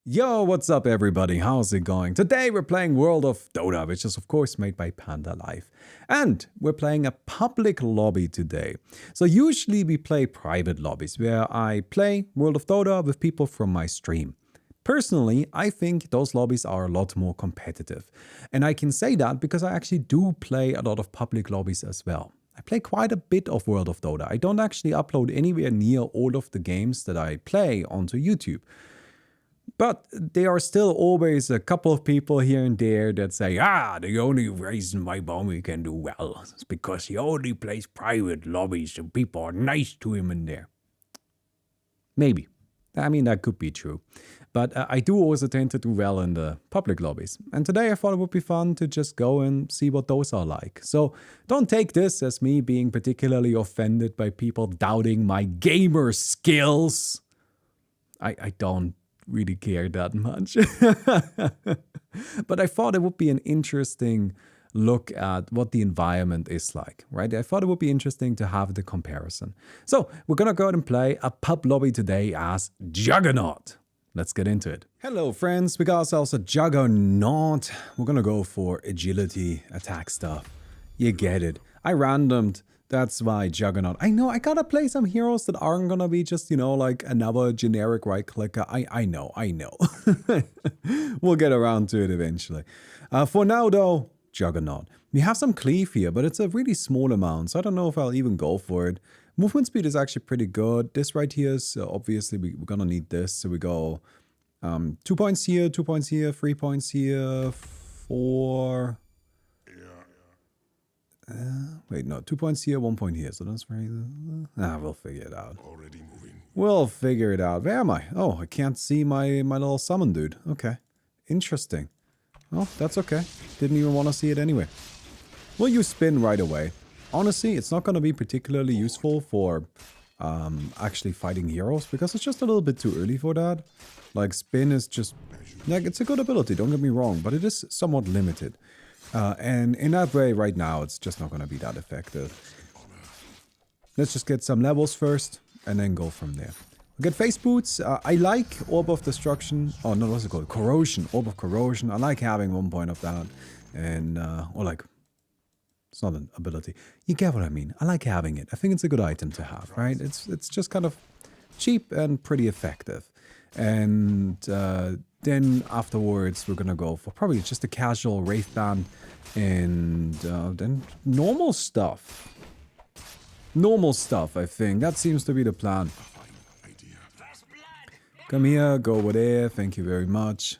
Yo, what's up everybody? How's it going? Today we're playing World of Dota, which is of course made by Panda Life. And we're playing a public lobby today. So usually we play private lobbies where I play World of Dota with people from my stream. Personally, I think those lobbies are a lot more competitive. And I can say that because I actually do play a lot of public lobbies as well. I play quite a bit of World of Dota. I don't actually upload anywhere near all of the games that I play onto YouTube. But there are still always a couple of people here and there that say, the only reason why Baumi can do well is because he only plays private lobbies and people are nice to him in there. Maybe. I mean, that could be true. But I do also tend to do well in the public lobbies. And today I thought it would be fun to just go and see what those are like. So don't take this as me being particularly offended by people doubting my gamer skills. I don't really care that much. But I thought it would be an interesting look at what the environment is like, right? I thought it would be interesting to have the comparison. So we're gonna go ahead and play a pub lobby today as Juggernaut. Let's get into it. Hello friends, we got ourselves a Juggernaut. We're gonna go for agility, attack stuff. You get it. I randomed. That's why Juggernaut. I know, I gotta play some heroes that aren't gonna be just, like another generic right clicker. I know. We'll get around to it eventually. For now though, Juggernaut. We have some cleave here, but it's a really small amount, so I don't know if I'll even go for it. Movement speed is actually pretty good. This right here is obviously we're gonna need this, so we go 2 points here, 2 points here, 3 points here, 4... wait, no, 2 points here, 1 point here. So that's very... we'll figure it out. Already moving. We'll figure it out. Where am I? Oh, I can't see my little summon dude. Okay. Interesting. Well, that's okay. Didn't even want to see it anyway. We'll use spin right away. Honestly, it's not going to be particularly useful for actually fighting heroes because it's just a little bit too early for that. Like, spin is just... like, it's a good ability, don't get me wrong, but it is somewhat limited. And in that way, right now, it's just not going to be that effective. Let's just get some levels first, and then go from there. We'll get face boots. I like Orb of Destruction. Oh, no, what's it called? Corrosion. Orb of Corrosion. I like having 1 point of that. And, or like, it's not an ability. You get what I mean. I like having it. I think it's a good item to have, right? It's just kind of cheap and pretty effective. And then afterwards, we're gonna go for probably just a casual Wraith Band and then normal stuff. Normal stuff, I think. That seems to be the plan. Come here, go over there. Thank you very much.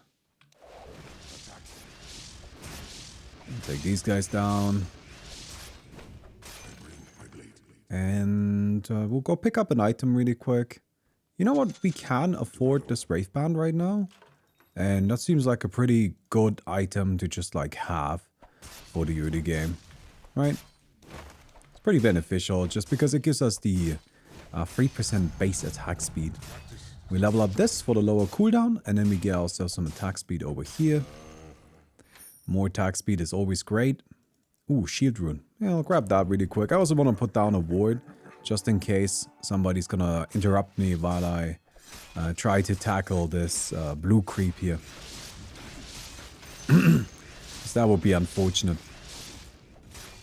Take these guys down. And we'll go pick up an item really quick. You know what? We can afford this Wraith Band right now. And that seems like a pretty good item to just like have for the early game. Right? It's pretty beneficial just because it gives us the 3% base attack speed. We level up this for the lower cooldown and then we get ourselves some attack speed over here. More attack speed is always great. Ooh, shield rune. Yeah, I'll grab that really quick. I also want to put down a ward just in case somebody's gonna interrupt me while I try to tackle this blue creep here. That would be unfortunate.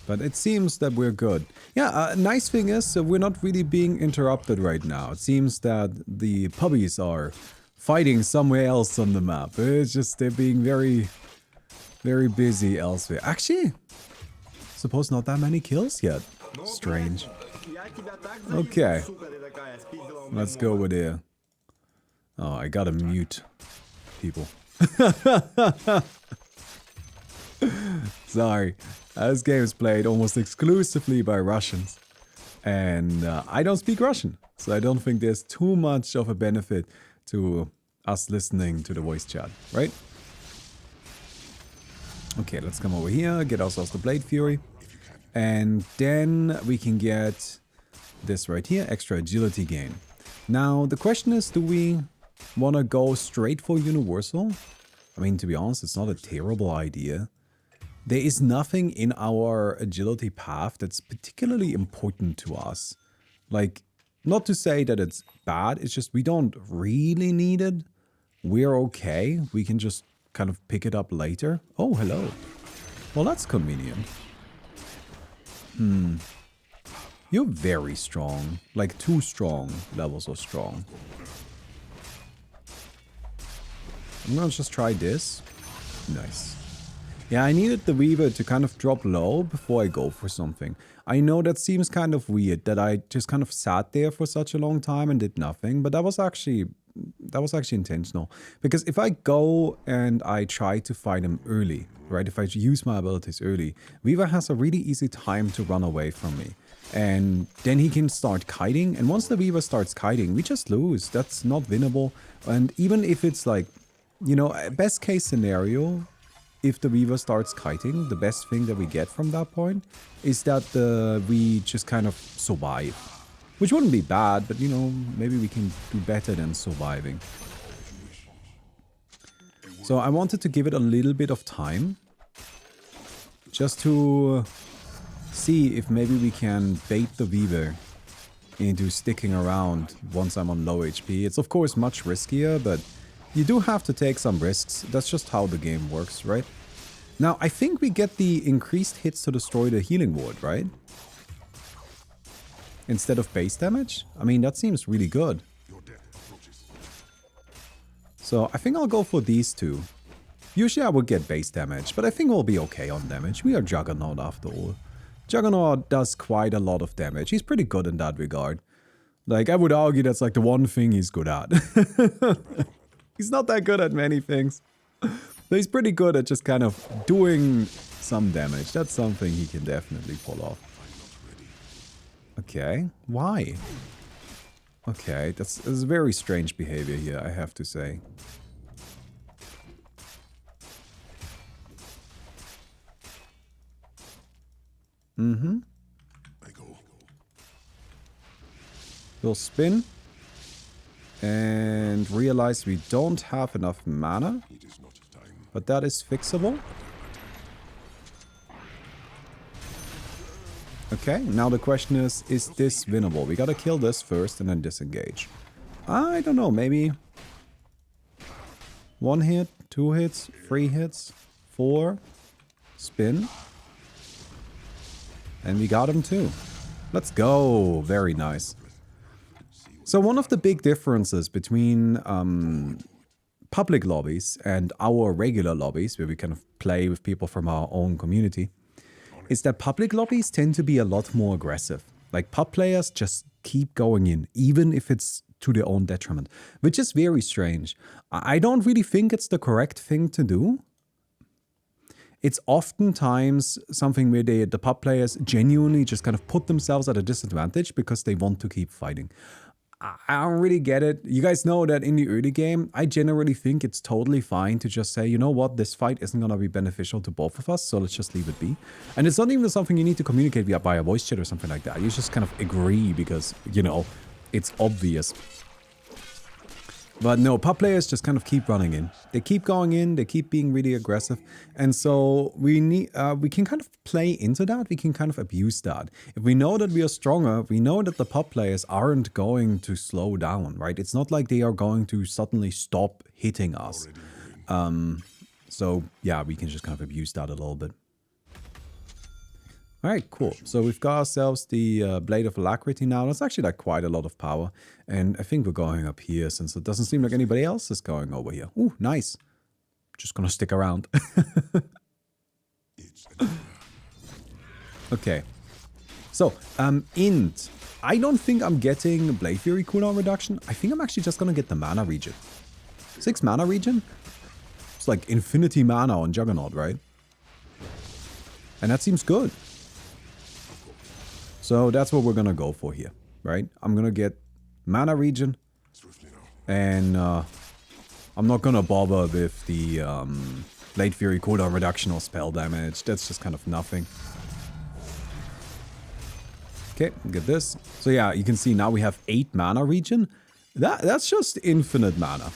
But it seems that we're good. Yeah, nice thing is we're not really being interrupted right now. It seems that the puppies are fighting somewhere else on the map. It's just they're being very, very busy elsewhere. Actually, suppose not that many kills yet. Strange. Okay. Let's go over there. Oh, I gotta mute people. Sorry. This game is played almost exclusively by Russians. And I don't speak Russian. So I don't think there's too much of a benefit to us listening to the voice chat, right? Okay, let's come over here, get ourselves the Blade Fury. And then we can get this right here, extra agility gain. Now, the question is, do we want to go straight for universal? I mean, to be honest, it's not a terrible idea. There is nothing in our agility path that's particularly important to us. Like, not to say that it's bad, it's just we don't really need it. we're okay. We can just kind of pick it up later. Oh, hello. Well, that's convenient. You're very strong. Like, too strong. Levels of strong. I'm gonna just try this. Nice. Yeah, I needed the Weaver to kind of drop low before I go for something. I know that seems kind of weird that I just kind of sat there for such a long time and did nothing, but that was actually intentional. Because if I go and I try to fight him early, right, if I use my abilities early, Weaver has a really easy time to run away from me. And then he can start kiting, and once the Weaver starts kiting, we just lose. That's not winnable. And even if it's like, you know, best case scenario, if the Weaver starts kiting, the best thing that we get from that point is that we just kind of survive. Which wouldn't be bad, but you know, maybe we can do better than surviving. So I wanted to give it a little bit of time. Just to see if maybe we can bait the Weaver into sticking around once I'm on low HP. It's of course much riskier, but you do have to take some risks. That's just how the game works, right? Now, I think we get the increased hits to destroy the healing ward, right? Instead of base damage? I mean, that seems really good. So, I think I'll go for these two. Usually I would get base damage, but I think we'll be okay on damage. We are Juggernaut after all. Juggernaut does quite a lot of damage. He's pretty good in that regard. Like, I would argue that's like the one thing he's good at. He's not that good at many things. But he's pretty good at just kind of doing some damage. That's something he can definitely pull off. Okay, why? Okay, that's very strange behavior here, I have to say. We'll spin. And realize we don't have enough mana. But that is fixable. Okay, now the question is this winnable? We gotta kill this first and then disengage. I don't know, maybe 1 hit, 2 hits, 3 hits, 4, spin. And we got him too. Let's go, very nice. So one of the big differences between public lobbies and our regular lobbies, where we kind of play with people from our own community, is that public lobbies tend to be a lot more aggressive. Like, pub players just keep going in, even if it's to their own detriment, which is very strange. I don't really think it's the correct thing to do. It's oftentimes something where the pub players genuinely just kind of put themselves at a disadvantage because they want to keep fighting. I don't really get it. You guys know that in the early game, I generally think it's totally fine to just say, you know what, this fight isn't going to be beneficial to both of us, so let's just leave it be. And it's not even something you need to communicate via voice chat or something like that. You just kind of agree because, you know, it's obvious. But no, pub players just kind of keep running in. They keep going in, they keep being really aggressive. And so we can kind of play into that, we can kind of abuse that. If we know that we are stronger, we know that the pub players aren't going to slow down, right? It's not like they are going to suddenly stop hitting us. So yeah, we can just kind of abuse that a little bit. Alright, cool. So we've got ourselves the Blade of Alacrity now. That's actually like quite a lot of power. And I think we're going up here since it doesn't seem like anybody else is going over here. Ooh, nice. Just gonna stick around. Okay. So, Int. I don't think I'm getting Blade Fury cooldown reduction. I think I'm actually just gonna get the mana regen. 6 mana regen? It's like infinity mana on Juggernaut, right? And that seems good. So that's what we're gonna go for here, right? I'm gonna get mana regen, and I'm not gonna bother with the Blade Fury cooldown reduction or spell damage. That's just kind of nothing. Okay, get this. So yeah, you can see now we have 8 mana regen. That's just infinite mana.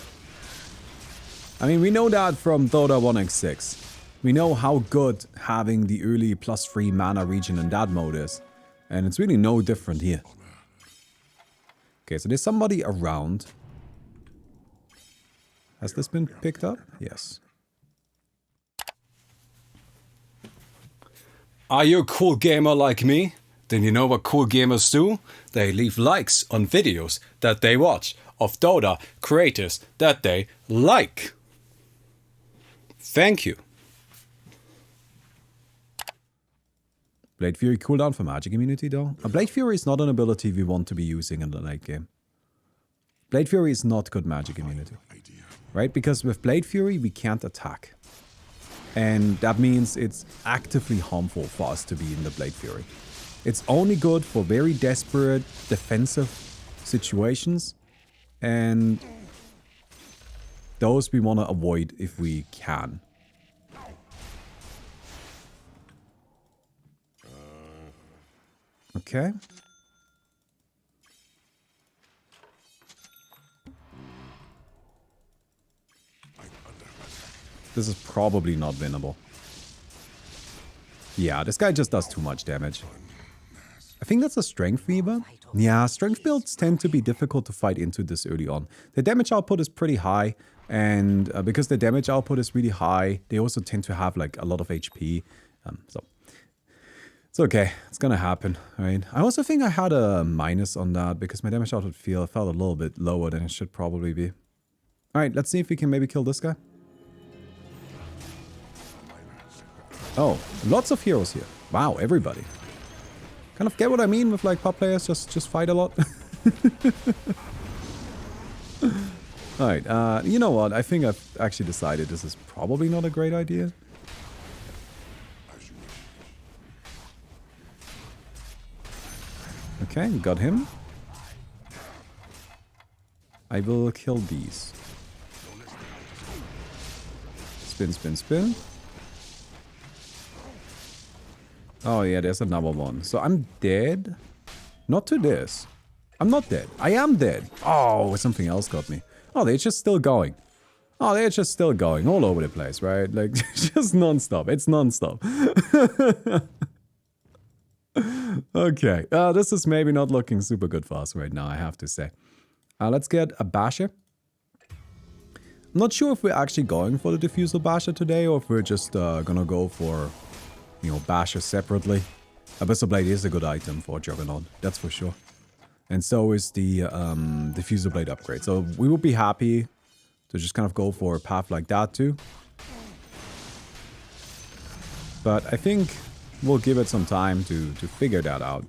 I mean, we know that from Dota 1x6. We know how good having the early +3 mana regen in that mode is. And it's really no different here. Okay, so there's somebody around. Has this been picked up? Yes. Are you a cool gamer like me? Then you know what cool gamers do? They leave likes on videos that they watch of Dota creators that they like. Thank you. Blade Fury cooldown for magic immunity though? Blade Fury is not an ability we want to be using in the late game. Blade Fury is not good magic immunity. Right? Because with Blade Fury we can't attack. And that means it's actively harmful for us to be in the Blade Fury. It's only good for very desperate defensive situations. And those we want to avoid if we can. Okay. This is probably not winnable. Yeah, this guy just does too much damage. I think that's a strength weaver. Yeah, strength builds tend to be difficult to fight into this early on. The damage output is pretty high, and because the damage output is really high, they also tend to have like a lot of HP. So it's okay, it's gonna happen, right? I also think I had a minus on that because my damage output felt a little bit lower than it should probably be. All right, let's see if we can maybe kill this guy. Oh, lots of heroes here. Wow, everybody. Kind of get what I mean with like pop players just fight a lot. Alright, you know what? I think I've actually decided this is probably not a great idea. Okay, got him. I will kill these. Spin, spin, spin. Oh yeah, there's another one. So I'm dead. Not to this. I'm not dead. I am dead. Oh, something else got me. Oh, they're just still going. Oh, they're just still going all over the place, right? Like, just non-stop. It's non-stop. Okay. This is maybe not looking super good for us right now, I have to say. Let's get a basher. I'm not sure if we're actually going for the diffusal basher today or if we're just gonna go for, you know, basher separately. Abyssal Blade is a good item for Juggernaut, that's for sure. And so is the diffusal blade upgrade. So we would be happy to just kind of go for a path like that too. But I think we'll give it some time to figure that out.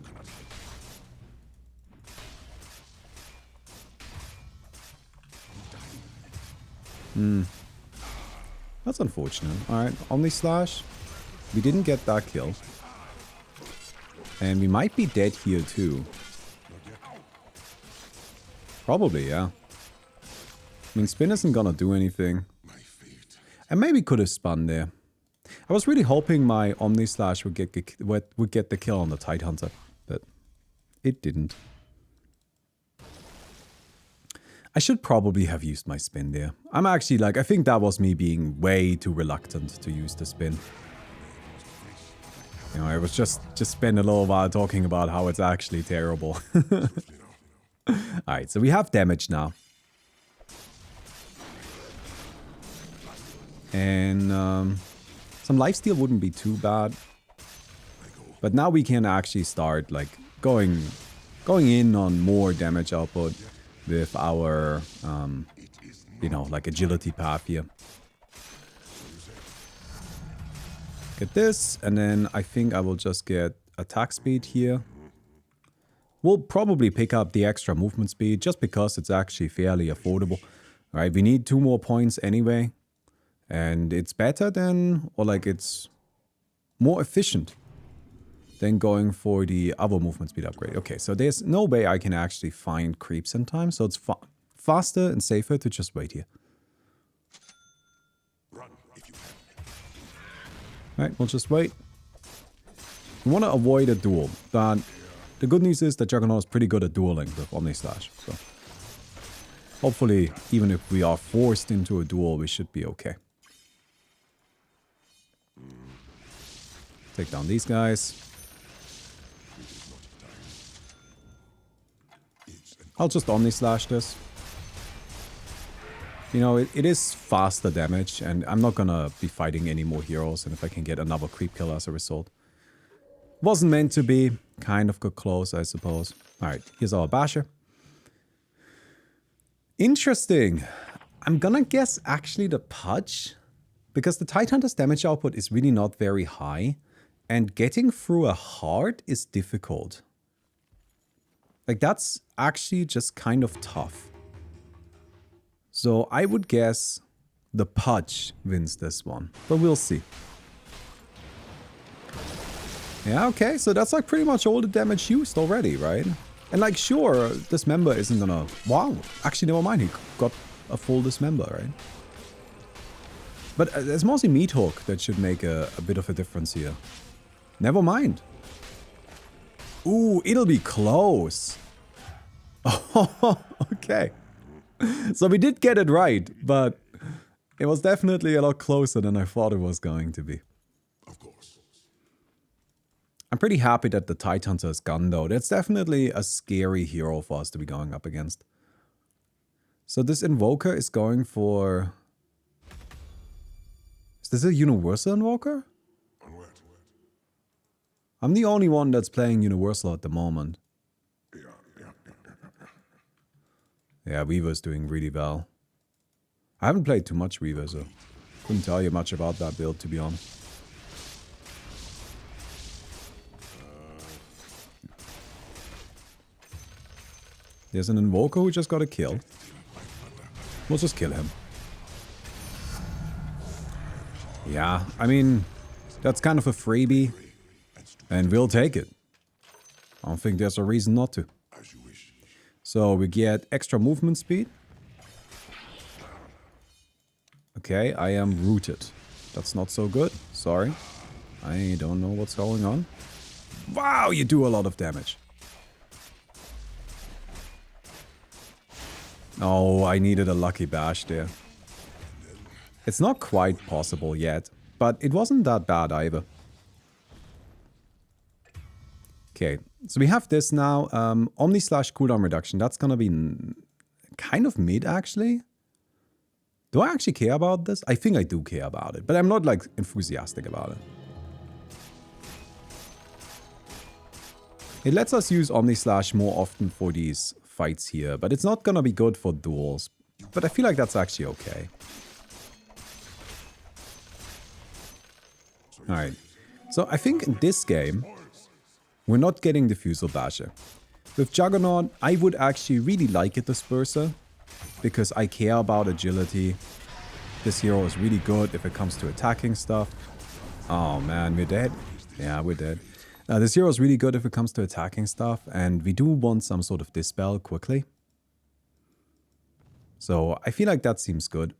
That's unfortunate. Alright, Omni Slash. We didn't get that kill. And we might be dead here too. Probably, yeah. I mean, spin isn't gonna do anything. I maybe could have spun there. I was really hoping my Omni Slash would get the kill on the Tidehunter, but it didn't. I should probably have used my spin there. I'm actually like, I think that was me being way too reluctant to use the spin. You know, I was just spend a little while talking about how it's actually terrible. Alright, so we have damage now. And some lifesteal wouldn't be too bad. But now we can actually start like going in on more damage output with our, you know, like agility path here. Get this, and then I think I will just get attack speed here. We'll probably pick up the extra movement speed just because it's actually fairly affordable. Right, we need 2 more points anyway. And it's better than, or like it's more efficient than going for the other movement speed upgrade. Okay, so there's no way I can actually find creeps in time, so it's faster and safer to just wait here. Right, we'll just wait. We want to avoid a duel, but the good news is that Juggernaut is pretty good at dueling with Omni Slash, so hopefully, even if we are forced into a duel, we should be okay. Take down these guys. I'll just Omni Slash this. You know, it is faster damage, and I'm not gonna be fighting any more heroes, and if I can get another creep killer as a result. Wasn't meant to be. Kind of got close, I suppose. Alright, here's our basher. Interesting. I'm gonna guess actually the Pudge, because the Tidehunter's damage output is really not very high, and getting through a heart is difficult. Like, that's actually just kind of tough. So I would guess the Pudge wins this one, but we'll see. Yeah, okay, so that's like pretty much all the damage used already, right? And like, sure, Dismember isn't gonna... Wow, actually, never mind, he got a full Dismember, right? But it's mostly Meat Hook that should make a bit of a difference here. Never mind. Ooh, it'll be close. Oh, okay. So we did get it right, but it was definitely a lot closer than I thought it was going to be. Of course. I'm pretty happy that the Tidehunter is gone, though. That's definitely a scary hero for us to be going up against. So this Invoker is going for... Is this a Universal Invoker? I'm the only one that's playing Universal at the moment. Yeah, Weaver's doing really well. I haven't played too much Weaver, so couldn't tell you much about that build, to be honest. There's an Invoker who just got a kill. We'll just kill him. Yeah, I mean, that's kind of a freebie. And we'll take it. I don't think there's a reason not to. So we get extra movement speed. Okay, I am rooted. That's not so good. Sorry. I don't know what's going on. Wow, you do a lot of damage. Oh, I needed a lucky bash there. It's not quite possible yet, but it wasn't that bad either. Okay, so we have this now. Omni slash cooldown reduction. That's gonna be kind of mid, actually. Do I actually care about this? I think I do care about it, but I'm not like enthusiastic about it. It lets us use Omni slash more often for these fights here, but it's not gonna be good for duels. But I feel like that's actually okay. Alright, so I think in this game, we're not getting Diffusal Basher. With Juggernaut, I would actually really like a Disperser, because I care about agility. This hero is really good if it comes to attacking stuff. Oh man, we're dead. Yeah, we're dead. This hero is really good if it comes to attacking stuff, and we do want some sort of Dispel quickly. So I feel like that seems good.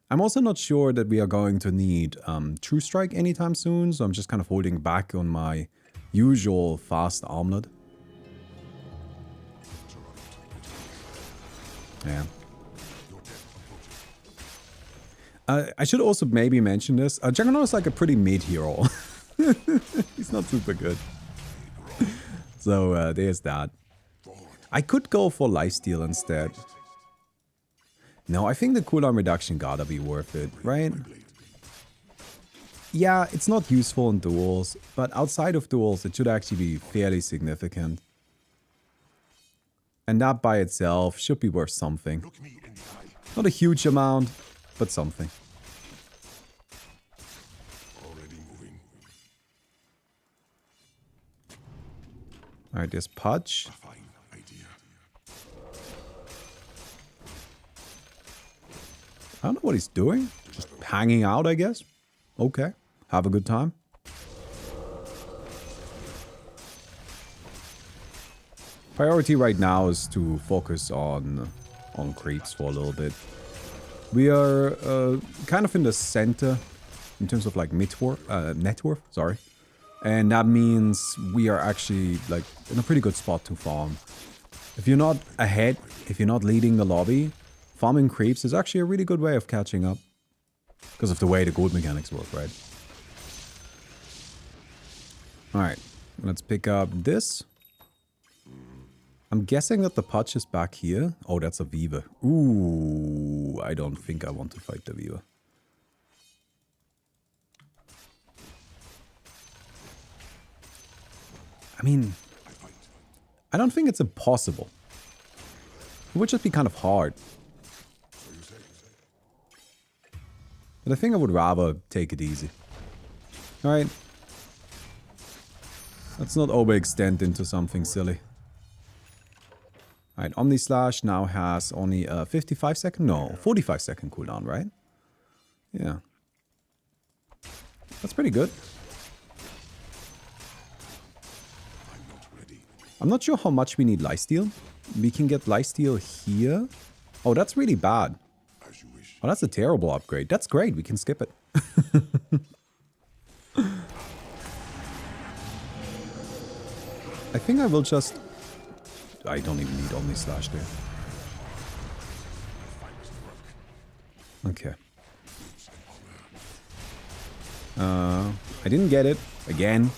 I'm also not sure that we are going to need True Strike anytime soon, so I'm just kind of holding back on my usual fast armlet. Yeah. I should also maybe mention this. Juggernaut is like a pretty mid hero. He's not super good. So there's that. I could go for Lifesteal instead. No, I think the cooldown reduction gotta be worth it, right? Yeah, it's not useful in duels, but outside of duels it should actually be fairly significant. And that by itself should be worth something. Not a huge amount, but something. Alright, there's Pudge. I don't know what he's doing. Just hanging out, I guess. Okay. Have a good time. Priority right now is to focus on creeps for a little bit. We are kind of in the center in terms of like net worth, sorry. And that means we are actually like in a pretty good spot to farm. If you're not ahead, if you're not leading the lobby, farming creeps is actually a really good way of catching up. Because of the way the gold mechanics work, right? Alright, let's pick up this. I'm guessing that the Pudge is back here. Oh, that's a Weaver. Ooh, I don't think I want to fight the Weaver. I mean, I don't think it's impossible. It would just be kind of hard. But I think I would rather take it easy. Alright. Let's not overextend into something silly. Alright, Omni Slash now has only a 55 second? No, 45 second cooldown, right? Yeah. That's pretty good. I'm not sure how much we need lifesteal. We can get lifesteal here. Oh, that's really bad. Oh, that's a terrible upgrade. That's great. We can skip it. I think I will just... I don't even need Omni Slash there. Okay. I didn't get it. Again.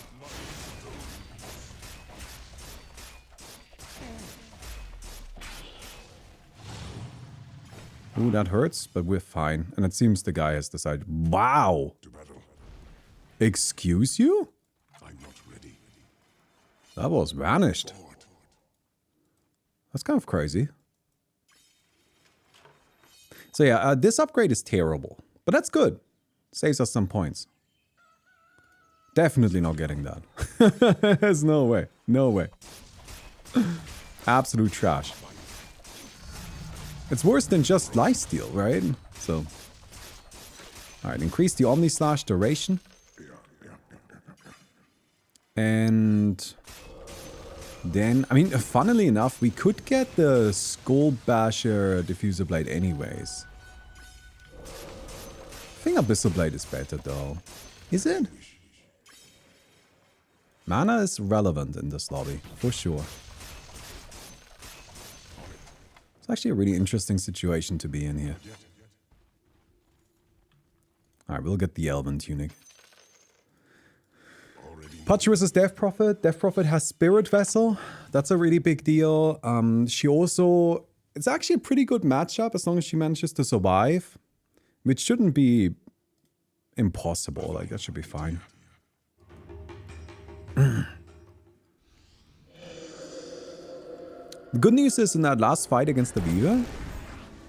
Ooh, that hurts, but we're fine. And it seems the guy has decided... Wow! Excuse you? That was vanished. That's kind of crazy. So yeah, this upgrade is terrible. But that's good. Saves us some points. Definitely not getting that. There's no way. No way. Absolute trash. It's worse than just lifesteal, right? So... Alright, increase the Omni Slash duration. And... Then, I mean, funnily enough, we could get the Skull Basher Diffuser Blade anyways. I think Abyssal Blade is better though. Is it? Mana is relevant in this lobby, for sure. It's actually a really interesting situation to be in here. Alright, we'll get the Elven Tunic. Pudge versus Death Prophet. Death Prophet has Spirit Vessel. That's a really big deal. She also... It's actually a pretty good matchup as long as she manages to survive. Which shouldn't be impossible. Like, that should be fine. The good news is in that last fight against the Weaver,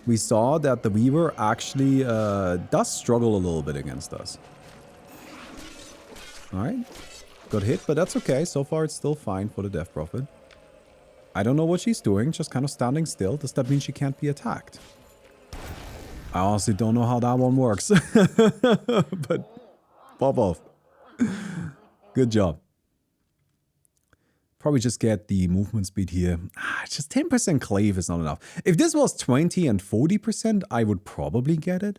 we saw that the Weaver actually does struggle a little bit against us. Alright. Got hit, but that's okay. So far, it's still fine for the Death Prophet. I don't know what she's doing, just kind of standing still. Does that mean she can't be attacked? I honestly don't know how that one works. But pop off. Good job. Probably just get the movement speed here. Just 10% cleave is not enough. If this was 20 and 40%, I would probably get it.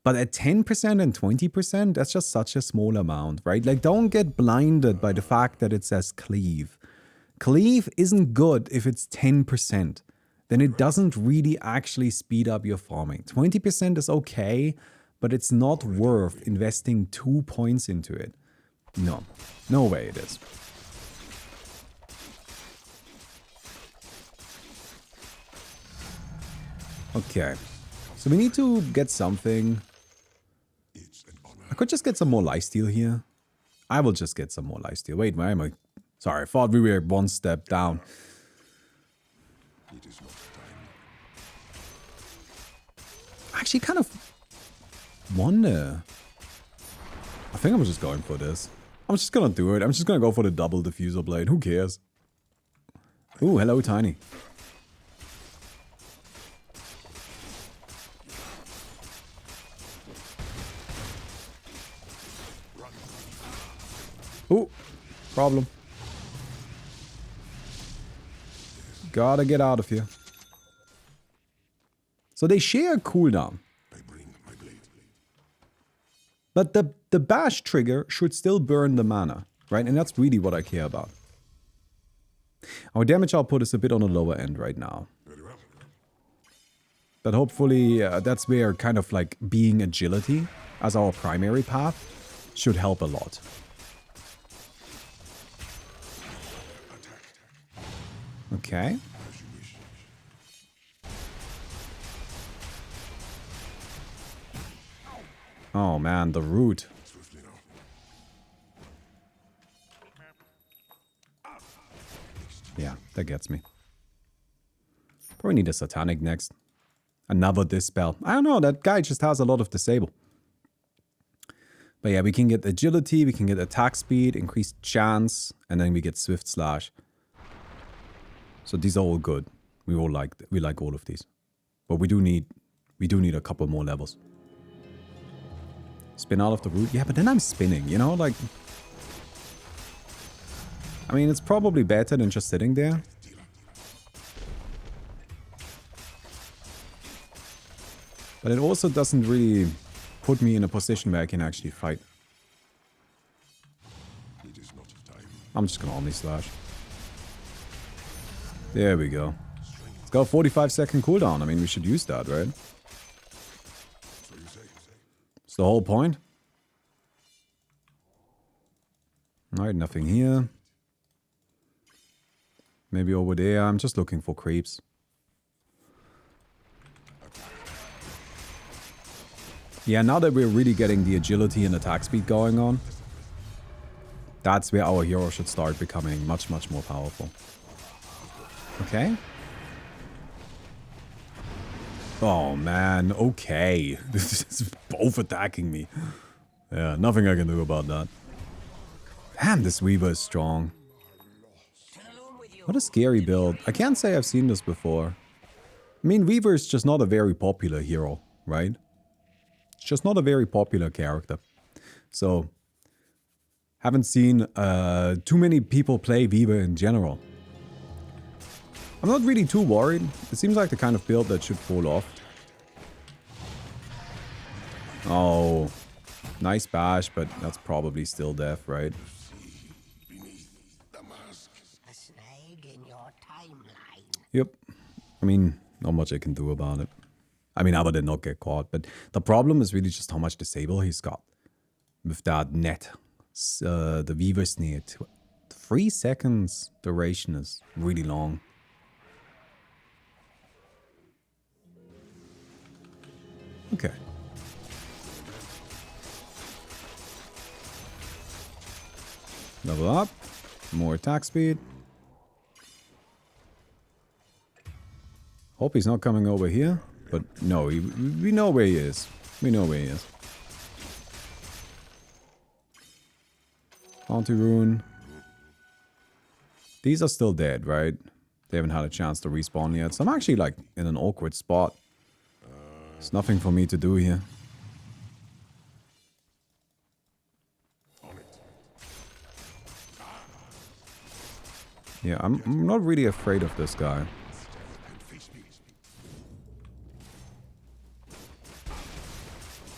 But at 10% and 20%, that's just such a small amount, right? Like, don't get blinded by the fact that it says cleave. Cleave isn't good if it's 10%. Then it doesn't really actually speed up your farming. 20% is okay, but it's not worth investing 2 points into it. No. No way it is. Okay. So we need to get something. I could just get some more lifesteal here. I will just get some more lifesteal. Wait, where am I? Sorry, I thought we were one step down. I actually kind of wonder. I think I'm just going for this. I'm just gonna do it. I'm just gonna go for the double diffuser blade. Who cares? Ooh, hello, Tiny. Ooh, problem. Gotta get out of here. So they share a cooldown. But the bash trigger should still burn the mana, right? And that's really what I care about. Our damage output is a bit on the lower end right now. But hopefully that's where kind of like being agility as our primary path should help a lot. Okay. Oh man, the root. Yeah, that gets me. Probably need a Satanic next. Another Dispel. I don't know, that guy just has a lot of disable. But yeah, we can get agility, we can get attack speed, increased chance, and then we get Swift Slash. So these are all good. We like all of these. But we do need a couple more levels. Spin out of the root. Yeah, but then I'm spinning, you know, like, I mean, it's probably better than just sitting there. But it also doesn't really put me in a position where I can actually fight. I'm just gonna Omni Slash. There we go. It's got a 45-second cooldown. I mean, we should use that, right? It's the whole point. Alright, nothing here. Maybe over there. I'm just looking for creeps. Yeah, now that we're really getting the agility and attack speed going on, that's where our hero should start becoming much, much more powerful. Okay. Oh, man. Okay. This is both attacking me. Yeah, nothing I can do about that. Damn, this Weaver is strong. What a scary build. I can't say I've seen this before. I mean, Weaver is just not a very popular hero, right? It's just not a very popular character. So, haven't seen too many people play Weaver in general. I'm not really too worried. It seems like the kind of build that should fall off. Oh, nice bash, but that's probably still death, right? Yep. I mean, not much I can do about it. I mean, other than not get caught. But the problem is really just how much disable he's got. With that net. The Weaver's net. 3 seconds duration is really long. Okay. Level up. More attack speed. Hope he's not coming over here. But no, we know where he is. We know where he is. Bounty Rune. These are still dead, right? They haven't had a chance to respawn yet. So I'm actually like in an awkward spot. There's nothing for me to do here. Yeah, I'm not really afraid of this guy.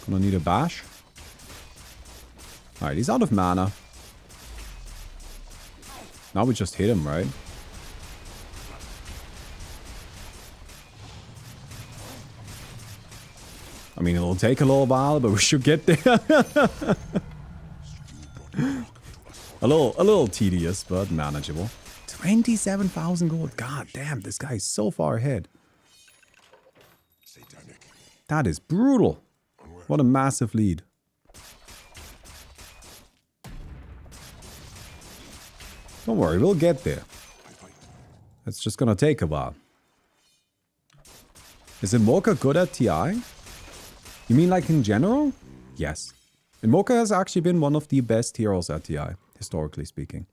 Gonna need a bash. Alright, he's out of mana. Now we just hit him, right? I mean, it'll take a little while, but we should get there. a little tedious, but manageable. 27,000 gold. God damn, this guy is so far ahead. That is brutal. What a massive lead. Don't worry, we'll get there. It's just gonna take a while. Is Invoker good at TI? You mean like in general? Yes. Invoker has actually been one of the best heroes at TI, historically speaking.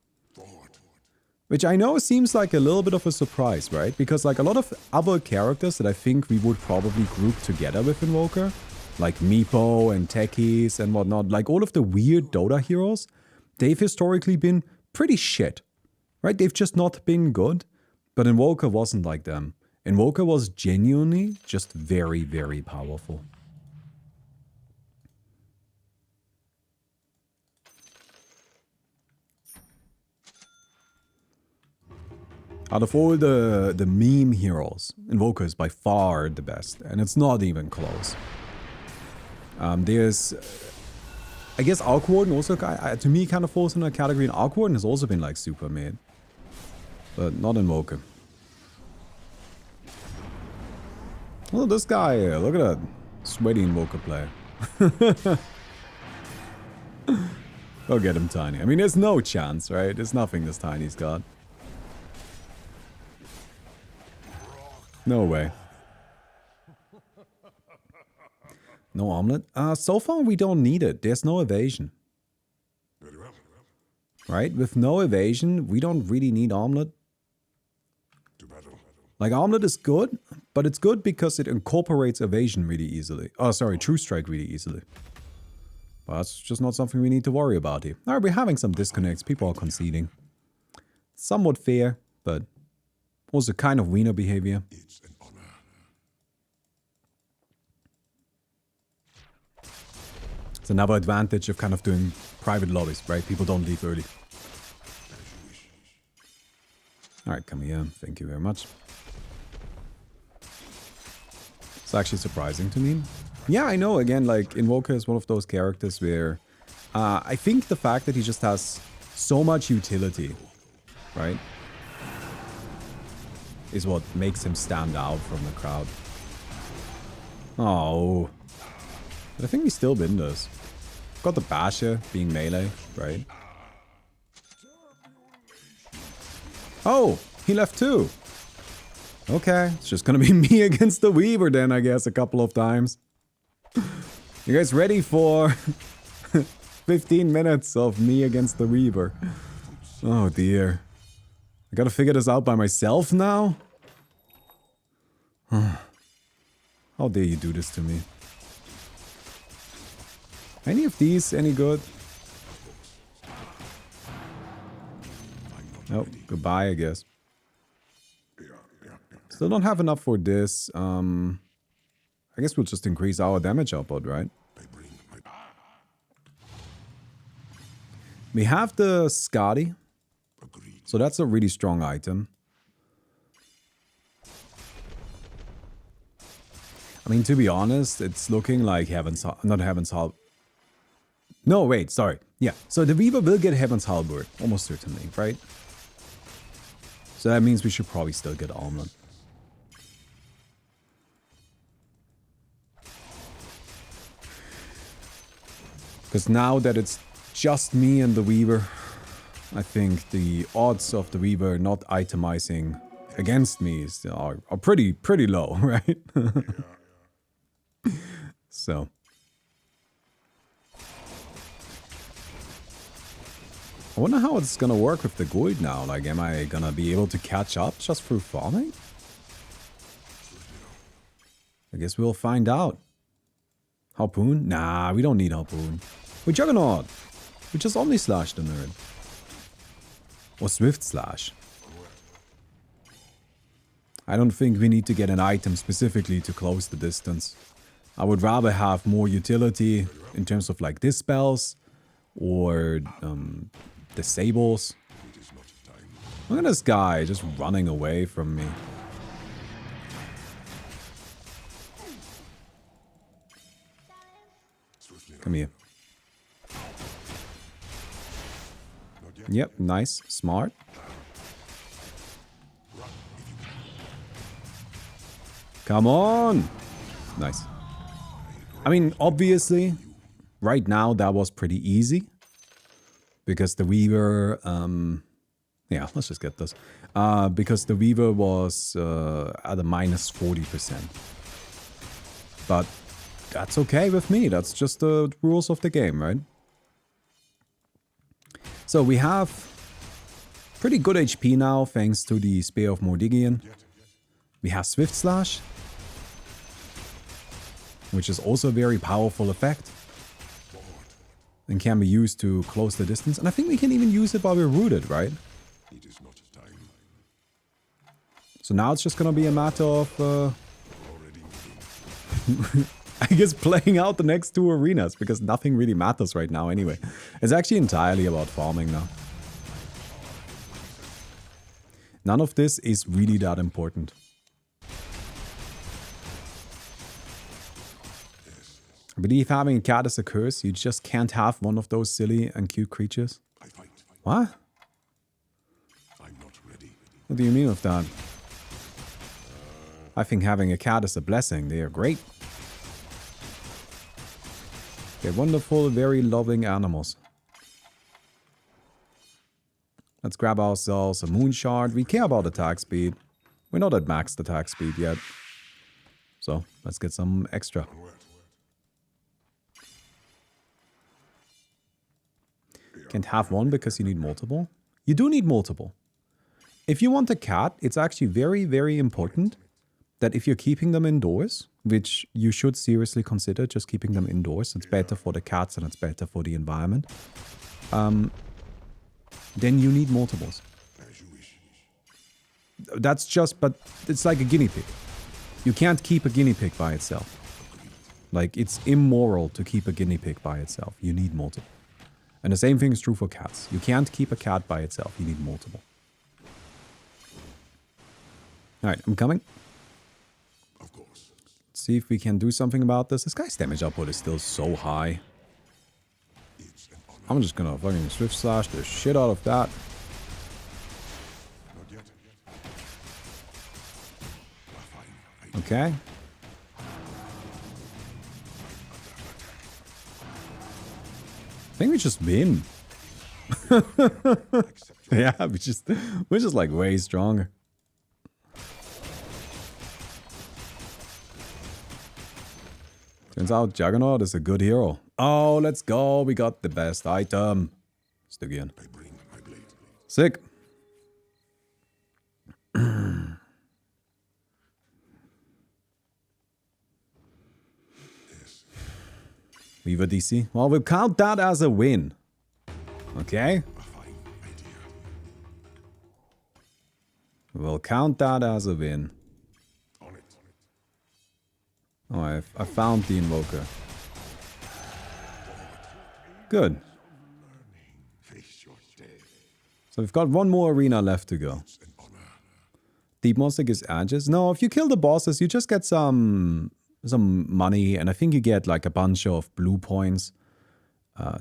Which I know seems like a little bit of a surprise, right? Because like a lot of other characters that I think we would probably group together with Invoker, like Meepo and Techies and whatnot, like all of the weird Dota heroes, they've historically been pretty shit, right? They've just not been good, but Invoker wasn't like them. Invoker was genuinely just very, very powerful. Out of all the meme heroes, Invoker is by far the best, and it's not even close. There's, I guess, Arc Warden also, to me, kind of falls in that category, and Arc Warden has also been, like, super mid. But not Invoker. Oh, this guy, look at that sweaty Invoker player. Go get him, Tiny. I mean, there's no chance, right? There's nothing this Tiny's got. No way. No omelet? So far we don't need it. There's no evasion. Right? With no evasion, we don't really need omelet. Like, omelet is good, but it's good because it incorporates evasion really easily. Oh, sorry, true strike really easily. But that's just not something we need to worry about here. Alright, we're having some disconnects. People are conceding. Somewhat fair, but also kind of wiener behavior. It's an honor. It's another advantage of kind of doing private lobbies, right? People don't leave early. Alright, come here. Thank you very much. It's actually surprising to me. Yeah, I know, again, like, Invoker is one of those characters where I think the fact that he just has so much utility, right, is what makes him stand out from the crowd. Oh. But I think we still win this. Got the Basher being melee, right? Oh, he left too. Okay, it's just gonna be me against the Weaver then, I guess, a couple of times. You guys ready for 15 minutes of me against the Weaver? Oh dear. I gotta figure this out by myself now? How dare you do this to me? Any of these any good? Oh, goodbye, I guess. Still don't have enough for this. I guess we'll just increase our damage output, right? We have the Scotty. So that's a really strong item. I mean, to be honest, it's looking like Heaven's... Not Heaven's Halberd. No, wait, sorry. Yeah, so the Weaver will get Heaven's Halberd. Almost certainly, right? So that means we should probably still get Omelet. Because now that it's just me and the Weaver, I think the odds of the Weaver not itemizing against me are pretty low, right? So. I wonder how it's gonna work with the gold now. Like, am I gonna be able to catch up just through farming? I guess we'll find out. Harpoon? Nah, we don't need Harpoon. We Juggernaut! We just Omni Slash the nerd. Or Swift Slash. I don't think we need to get an item specifically to close the distance. I would rather have more utility in terms of like dispels or disables. Look at this guy just running away from me. Come here. Yep, nice, smart. Come on! Nice. I mean, obviously, right now that was pretty easy. Because the Weaver, yeah, let's just get this. Because the Weaver was at a minus 40%. But that's okay with me. That's just the rules of the game, right? So we have pretty good HP now, thanks to the Spear of Mordigian. We have Swift Slash, which is also a very powerful effect. And can be used to close the distance. And I think we can even use it while we're rooted, right? So now it's just gonna be a matter of... I guess playing out the next two arenas, because nothing really matters right now anyway. It's actually entirely about farming now. None of this is really that important. I believe having a cat is a curse. You just can't have one of those silly and cute creatures. What? What do you mean with that? I think having a cat is a blessing. They are great. Okay, wonderful, very loving animals. Let's grab ourselves a moon shard. We care about attack speed. We're not at maxed attack speed yet. So, let's get some extra. Can't have one because you need multiple. You do need multiple. If you want a cat, it's actually very, very important that if you're keeping them indoors, which you should seriously consider just keeping them indoors, it's better for the cats and it's better for the environment, then you need multiples. That's just, but it's like a guinea pig. You can't keep a guinea pig by itself. Like, it's immoral to keep a guinea pig by itself. You need multiple. And the same thing is true for cats. You can't keep a cat by itself. You need multiple. Alright, I'm coming. Of course. Let's see if we can do something about this. This guy's damage output is still so high. I'm just gonna fucking swift slash the shit out of that. Okay. I think we just win. Yeah, we're just like way stronger. Turns out Juggernaut is a good hero. Oh, let's go. We got the best item. Let's do again. Sick. Weaver DC. Well, we'll count that as a win. Okay? We'll count that as a win. Oh, I found the invoker. Good. So we've got one more arena left to go. Deep Monster gives edges. No, if you kill the bosses, you just get some money, and I think you get like a bunch of blue points.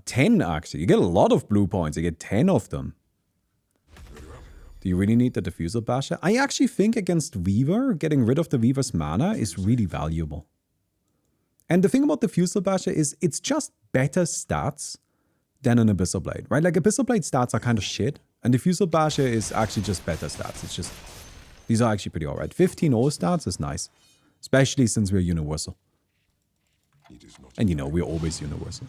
10 actually. You get a lot of blue points. You get 10 of them. Do you really need the Diffusal Basher? I actually think against Weaver, getting rid of the Weaver's mana is really valuable. And the thing about the Diffusal Basher is it's just better stats than an Abyssal Blade, right? Like Abyssal Blade stats are kind of shit, and Diffusal Basher is actually just better stats. It's just, these are actually pretty alright. 15-0 stats is nice. Especially since we're universal. And you know, we're always universal.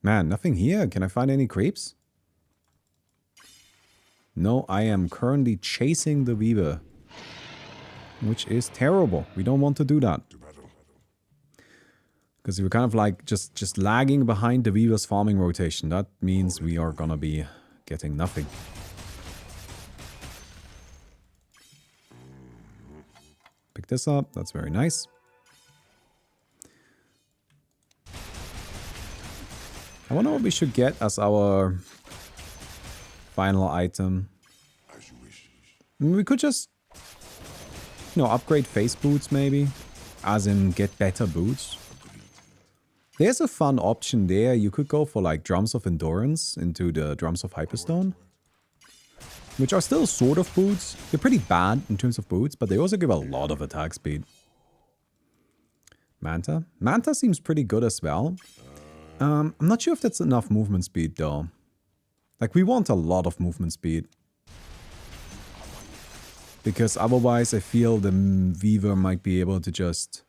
Man, nothing here. Can I find any creeps? No, I am currently chasing the Weaver. Which is terrible. We don't want to do that. Because we're kind of like just lagging behind the Weaver's farming rotation. That means we are gonna be getting nothing. Pick this up. That's very nice. I wonder what we should get as our final item. I mean, we could just, you know, upgrade face boots maybe. As in get better boots. There's a fun option there. You could go for like Drums of Endurance into the Drums of Hyperstone. Which are still sort of boots. They're pretty bad in terms of boots, but they also give a lot of attack speed. Manta? Manta seems pretty good as well. I'm not sure if that's enough movement speed though. Like we want a lot of movement speed. Because otherwise I feel the Weaver might be able to just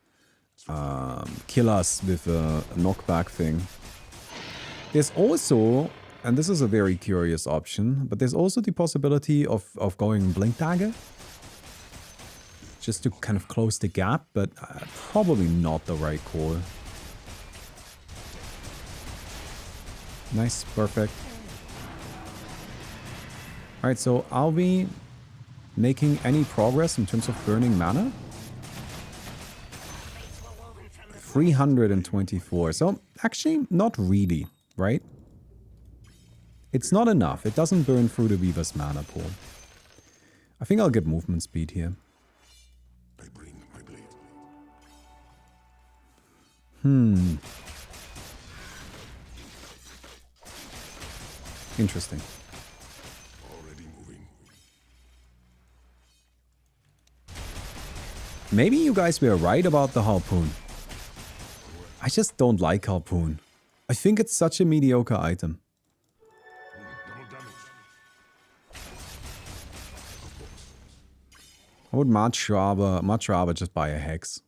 kill us with a knockback thing. There's also, and this is a very curious option, but there's also the possibility of going Blink Dagger. Just to kind of close the gap, but probably not the right call. Nice, perfect. Alright, so are we making any progress in terms of burning mana? 324. So actually not really, right? It's not enough. It doesn't burn through the Weaver's mana pool. I think I'll get movement speed here. Interesting. Maybe you guys were right about the harpoon. I just don't like harpoon. I think it's such a mediocre item. I would much rather just buy a hex.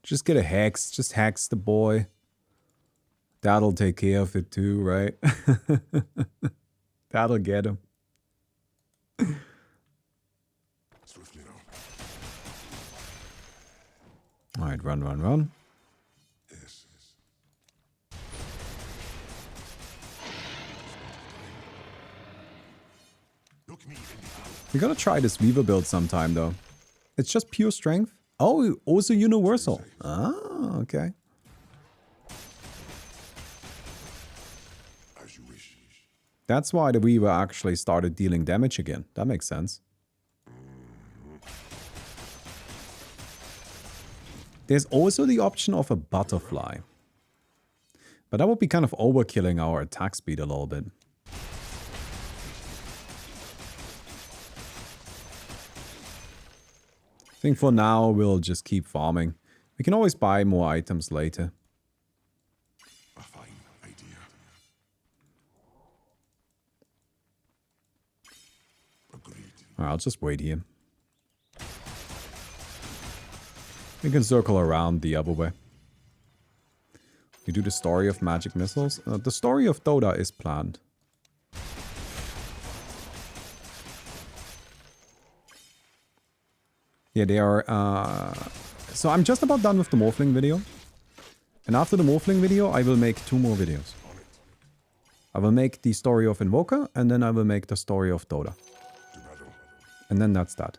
Just get a hex. Just hex the boy. That'll take care of it too, right? That'll get him. Alright, run, run, run. We gotta try this Weaver build sometime though. It's just pure strength. Oh, also universal. Ah, okay. That's why the Weaver actually started dealing damage again. That makes sense. There's also the option of a butterfly. But that would be kind of overkilling our attack speed a little bit. I think for now we'll just keep farming. We can always buy more items later. A fine idea. Agreed. Alright, I'll just wait here. We can circle around the other way. We do the story of magic missiles. The story of Dota is planned. Yeah, they are... So I'm just about done with the Morphling video. And after the Morphling video, I will make 2 more videos. I will make the story of Invoker, and then I will make the story of Dota. And then that's that.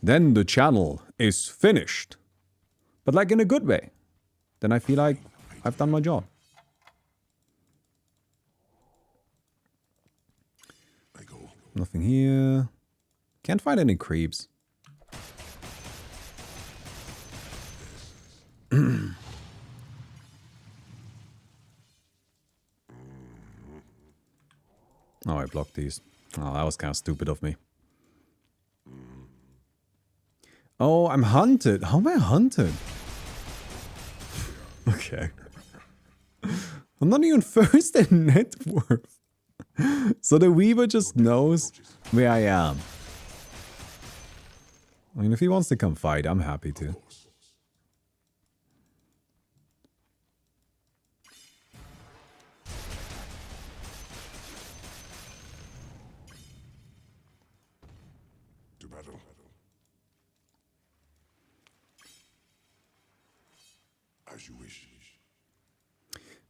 Then the channel is finished. But like in a good way. Then I feel like I've done my job. Nothing here. Can't find any creeps. Oh, I blocked these. Oh, that was kind of stupid of me. Oh, I'm hunted. How am I hunted? Okay. I'm not even first in net worth. So the Weaver just knows where I am. I mean, if he wants to come fight, I'm happy to. To battle. As you wish.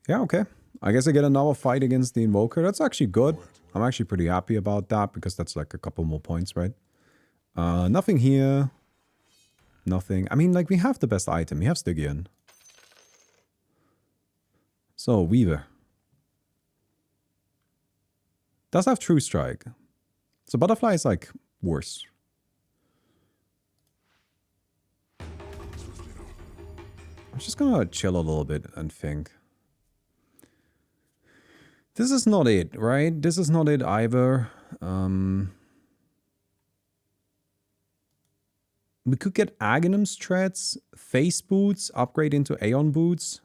Yeah, okay. I guess I get another fight against the Invoker. That's actually good. I'm actually pretty happy about that because that's like a couple more points, right? Nothing here. Nothing. I mean, like, we have the best item. We have Stygian. So, Weaver. Does have True Strike. So, Butterfly is, like, worse. I'm just gonna chill a little bit and think. This is not it, right? This is not it either. We could get Aghanim's Treads, Face Boots, upgrade into Aeon Boots.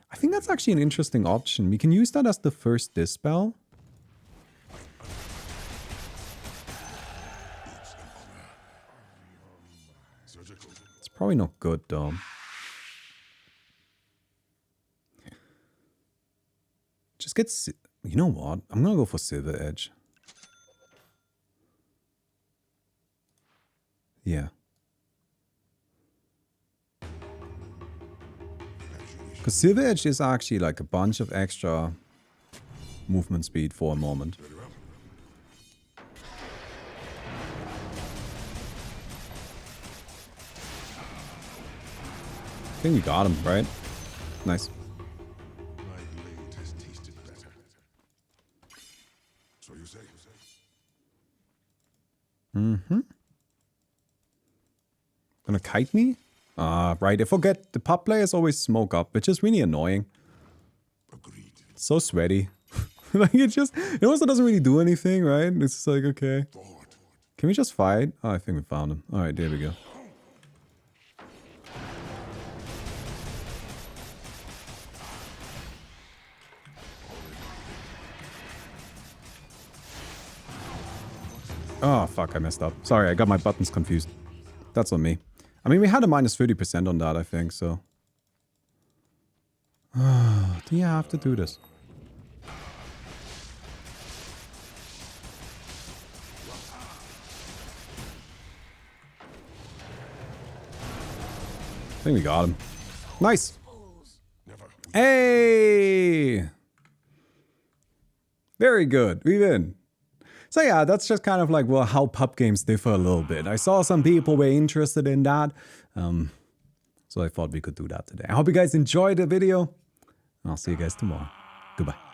I think that's actually an interesting option. We can use that as the first Dispel. It's probably not good though. Just get... You know what? I'm gonna go for Silver Edge. Yeah. Because Silver Edge is actually like a bunch of extra movement speed for a moment. I think we got him, right? Nice. Mm-hmm. Gonna kite me? Right, I forget. The pub players always smoke up, which is really annoying. Agreed. It's so sweaty. Like it also doesn't really do anything, right? It's just like, okay. Can we just fight? Oh, I think we found him. Alright, there we go. Oh, fuck, I messed up. Sorry, I got my buttons confused. That's on me. I mean, we had a minus 30% on that, I think, so... do you have to do this? I think we got him. Nice! Hey! Very good, we win. So yeah, that's just kind of like, well, how pub games differ a little bit. I saw some people were interested in that. So I thought we could do that today. I hope you guys enjoyed the video. I'll see you guys tomorrow. Goodbye.